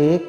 1,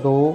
2,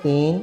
3,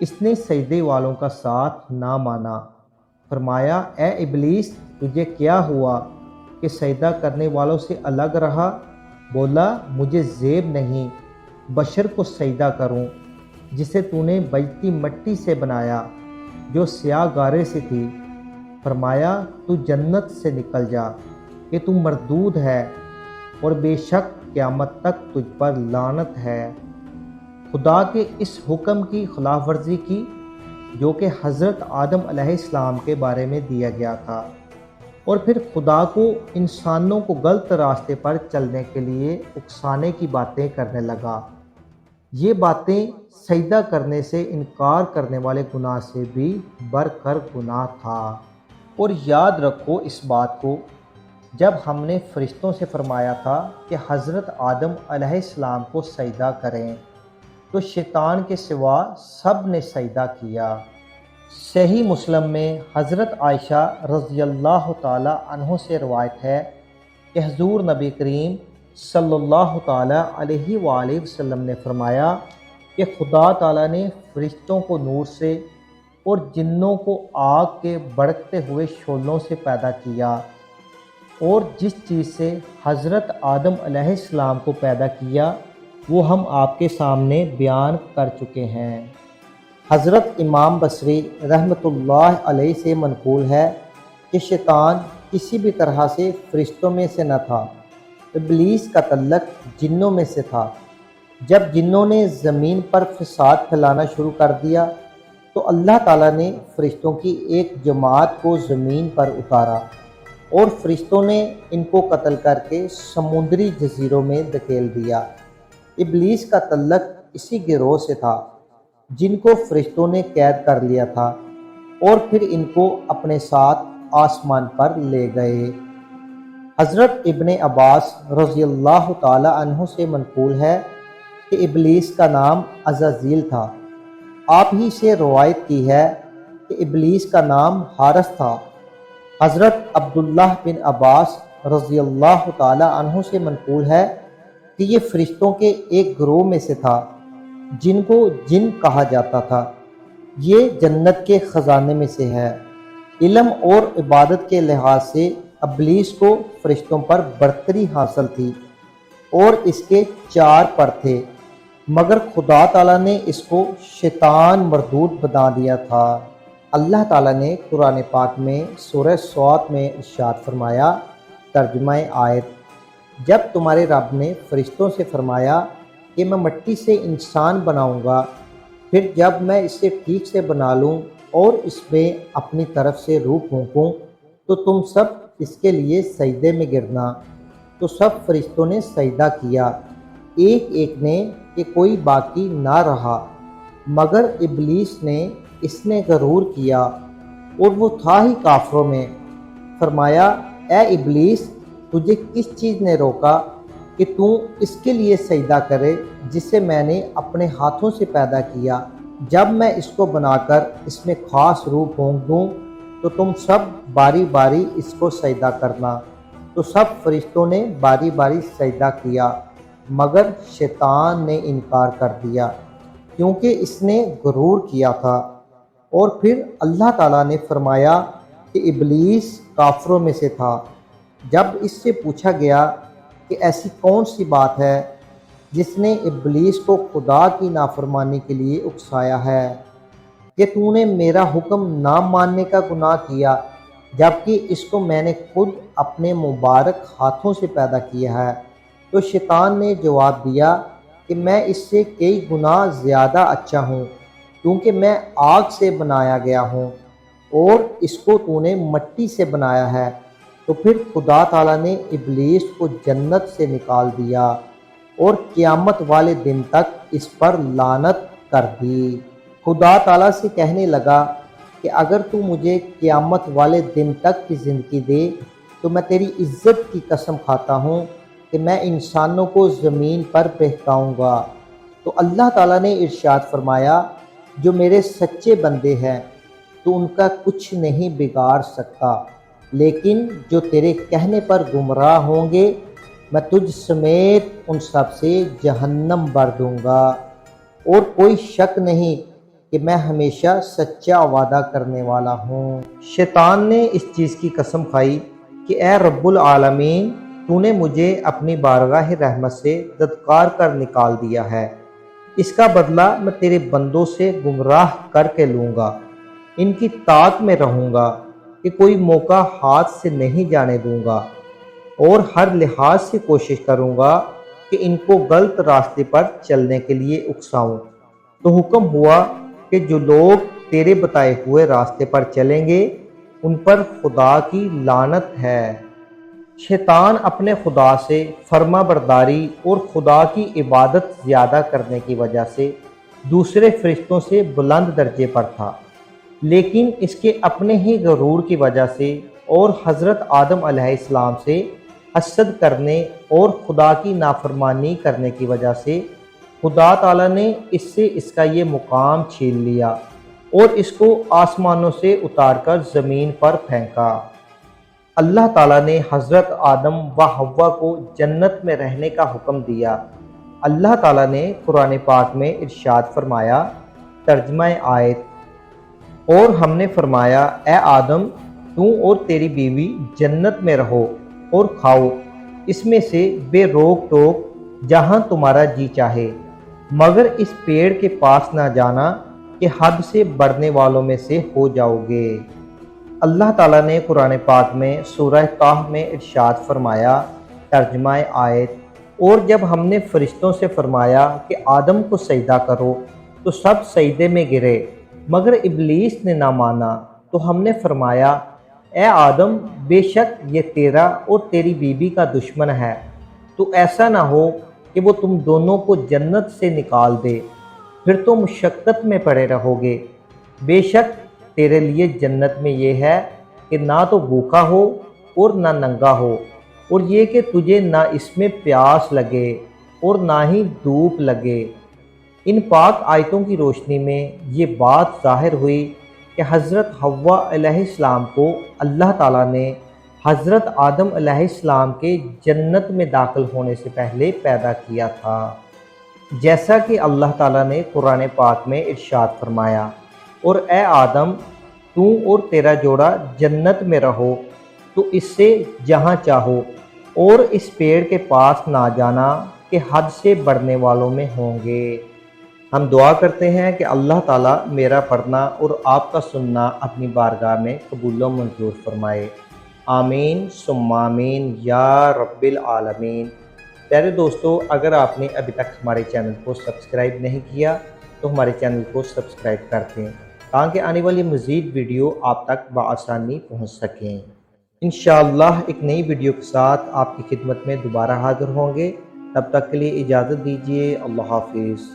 اس نے سجدے والوں کا ساتھ نہ مانا۔ فرمایا اے ابلیس تجھے کیا ہوا کہ سجدہ کرنے والوں سے الگ رہا؟ بولا مجھے زیب نہیں بشر کو سجدہ کروں جسے تو نے بجتی مٹی سے بنایا جو سیاہ گارے سے تھی۔ فرمایا تو جنت سے نکل جا کہ تو مردود ہے اور بے شک قیامت تک تجھ پر لعنت ہے۔ خدا کے اس حکم کی خلاف ورزی کی جو کہ حضرت آدم علیہ السلام کے بارے میں دیا گیا تھا، اور پھر خدا کو انسانوں کو غلط راستے پر چلنے کے لیے اکسانے کی باتیں کرنے لگا۔ یہ باتیں سجدہ کرنے سے انکار کرنے والے گناہ سے بھی بڑھ کر گناہ تھا۔ اور یاد رکھو اس بات کو، جب ہم نے فرشتوں سے فرمایا تھا کہ حضرت آدم علیہ السلام کو سجدہ کریں تو شیطان کے سوا سب نے سجدہ کیا۔ صحیح مسلم میں حضرت عائشہ رضی اللہ تعالی عنہ سے روایت ہے کہ حضور نبی کریم صلی اللہ تعالی علیہ وآلہ وسلم نے فرمایا کہ خدا تعالی نے فرشتوں کو نور سے اور جنوں کو آگ کے بھڑکتے ہوئے شعلوں سے پیدا کیا، اور جس چیز سے حضرت آدم علیہ السلام کو پیدا کیا وہ ہم آپ کے سامنے بیان کر چکے ہیں۔ حضرت امام بصری رحمۃ اللہ علیہ سے منقول ہے کہ شیطان کسی بھی طرح سے فرشتوں میں سے نہ تھا، ابلیس کا تعلق جنوں میں سے تھا۔ جب جنوں نے زمین پر فساد پھیلانا شروع کر دیا تو اللہ تعالیٰ نے فرشتوں کی ایک جماعت کو زمین پر اتارا، اور فرشتوں نے ان کو قتل کر کے سمندری جزیروں میں دھکیل دیا۔ ابلیس کا تعلق اسی گروہ سے تھا جن کو فرشتوں نے قید کر لیا تھا، اور پھر ان کو اپنے ساتھ آسمان پر لے گئے۔ حضرت ابن عباس رضی اللہ تعالی عنہ سے منقول ہے کہ ابلیس کا نام عزازیل تھا۔ آپ ہی سے روایت کی ہے کہ ابلیس کا نام حارث تھا۔ حضرت عبداللہ بن عباس رضی اللہ تعالی عنہ سے منقول ہے کہ یہ فرشتوں کے ایک گروہ میں سے تھا جن کو جن کہا جاتا تھا۔ یہ جنت کے خزانے میں سے ہے۔ علم اور عبادت کے لحاظ سے ابلیس کو فرشتوں پر برتری حاصل تھی، اور اس کے 4 پر تھے، مگر خدا تعالیٰ نے اس کو شیطان مردود بنا دیا تھا۔ اللہ تعالیٰ نے قرآن پاک میں سورہ صاد میں ارشاد فرمایا، ترجمہ آیت: جب تمہارے رب نے فرشتوں سے فرمایا کہ میں مٹی سے انسان بناؤں گا، پھر جب میں اسے ٹھیک سے بنا لوں اور اس میں اپنی طرف سے روح پھونکوں تو تم سب اس کے لیے سجدے میں گرنا، تو سب فرشتوں نے سجدہ کیا، ایک ایک نے کہ کوئی باقی نہ رہا، مگر ابلیس نے اس نے غرور کیا اور وہ تھا ہی کافروں میں۔ فرمایا اے ابلیس تجھے کس چیز نے روکا کہ تو اس کے لیے سجدہ کرے جسے میں نے اپنے ہاتھوں سے پیدا کیا؟ جب میں اس کو بنا کر اس میں خاص روح پھونک دوں تو تم سب باری باری اس کو سجدہ کرنا۔ تو سب فرشتوں نے باری باری سجدہ کیا، مگر شیطان نے انکار کر دیا کیونکہ اس نے غرور کیا تھا۔ اور پھر اللہ تعالیٰ نے فرمایا کہ ابلیس کافروں میں سے تھا۔ جب اس سے پوچھا گیا کہ ایسی کون سی بات ہے جس نے ابلیس کو خدا کی نافرمانی کے لیے اکسایا ہے کہ تو نے میرا حکم نہ ماننے کا گناہ کیا، جبکہ اس کو میں نے خود اپنے مبارک ہاتھوں سے پیدا کیا ہے؟ تو شیطان نے جواب دیا کہ میں اس سے کئی گنا زیادہ اچھا ہوں، کیونکہ میں آگ سے بنایا گیا ہوں اور اس کو تو نے مٹی سے بنایا ہے۔ تو پھر خدا تعالیٰ نے ابلیس کو جنت سے نکال دیا اور قیامت والے دن تک اس پر لعنت کر دی۔ خدا تعالیٰ سے کہنے لگا کہ اگر تو مجھے قیامت والے دن تک کی زندگی دے تو میں تیری عزت کی قسم کھاتا ہوں کہ میں انسانوں کو زمین پر بہکاؤں گا۔ تو اللہ تعالیٰ نے ارشاد فرمایا، جو میرے سچے بندے ہیں تو ان کا کچھ نہیں بگاڑ سکتا، لیکن جو تیرے کہنے پر گمراہ ہوں گے میں تجھ سمیت ان سب سے جہنم بھر دوں گا۔ اور کوئی شک نہیں کہ میں ہمیشہ سچا وعدہ کرنے والا ہوں۔ شیطان نے اس چیز کی قسم کھائی کہ اے رب العالمین، تو نے مجھے اپنی بارگاہ رحمت سے دھتکار کر نکال دیا ہے، اس کا بدلہ میں تیرے بندوں سے گمراہ کر کے لوں گا، ان کی طاعت میں رہوں گا کہ کوئی موقع ہاتھ سے نہیں جانے دوں گا، اور ہر لحاظ سے کوشش کروں گا کہ ان کو غلط راستے پر چلنے کے لیے اکساؤں۔ تو حکم ہوا کہ جو لوگ تیرے بتائے ہوئے راستے پر چلیں گے ان پر خدا کی لعنت ہے۔ شیطان اپنے خدا سے فرما برداری اور خدا کی عبادت زیادہ کرنے کی وجہ سے دوسرے فرشتوں سے بلند درجے پر تھا، لیکن اس کے اپنے ہی غرور کی وجہ سے اور حضرت آدم علیہ السلام سے حسد کرنے اور خدا کی نافرمانی کرنے کی وجہ سے خدا تعالیٰ نے اس سے اس کا یہ مقام چھین لیا اور اس کو آسمانوں سے اتار کر زمین پر پھینکا۔ اللہ تعالیٰ نے حضرت آدم و حوا کو جنت میں رہنے کا حکم دیا۔ اللہ تعالیٰ نے قرآن پاک میں ارشاد فرمایا، ترجمہ آیت: اور ہم نے فرمایا اے آدم، تو اور تیری بیوی جنت میں رہو اور کھاؤ اس میں سے بے روک ٹوک جہاں تمہارا جی چاہے، مگر اس پیڑ کے پاس نہ جانا کہ حد سے بڑھنے والوں میں سے ہو جاؤ گے۔ اللہ تعالیٰ نے قرآن پاک میں سورہ طٰ میں ارشاد فرمایا، ترجمہ آیت: اور جب ہم نے فرشتوں سے فرمایا کہ آدم کو سجدہ کرو تو سب سجدے میں گرے مگر ابلیس نے نہ مانا، تو ہم نے فرمایا اے آدم، بے شک یہ تیرا اور تیری بیوی کا دشمن ہے، تو ایسا نہ ہو کہ وہ تم دونوں کو جنت سے نکال دے، پھر تو مشقت میں پڑے رہو گے۔ بے شک تیرے لیے جنت میں یہ ہے کہ نہ تو بھوکا ہو اور نہ ننگا ہو، اور یہ کہ تجھے نہ اس میں پیاس لگے اور نہ ہی دھوپ لگے۔ ان پاک آیتوں کی روشنی میں یہ بات ظاہر ہوئی کہ حضرت حوا علیہ السلام کو اللہ تعالیٰ نے حضرت آدم علیہ السلام کے جنت میں داخل ہونے سے پہلے پیدا کیا تھا، جیسا کہ اللہ تعالیٰ نے قرآن پاک میں ارشاد فرمایا، اور اے آدم، تو اور تیرا جوڑا جنت میں رہو تو اس سے جہاں چاہو، اور اس پیڑ کے پاس نہ جانا کہ حد سے بڑھنے والوں میں ہوں گے۔ ہم دعا کرتے ہیں کہ اللہ تعالیٰ میرا پڑھنا اور آپ کا سننا اپنی بارگاہ میں قبول و منظور فرمائے۔ آمین ثم آمین یا رب العالمین۔ پیارے دوستو، اگر آپ نے ابھی تک ہمارے چینل کو سبسکرائب نہیں کیا تو ہمارے چینل کو سبسکرائب کر دیں تاکہ آنے والی مزید ویڈیو آپ تک بآسانی پہنچ سکیں۔ انشاءاللہ ایک نئی ویڈیو کے ساتھ آپ کی خدمت میں دوبارہ حاضر ہوں گے، تب تک کے لیے اجازت دیجیے۔ اللہ حافظ۔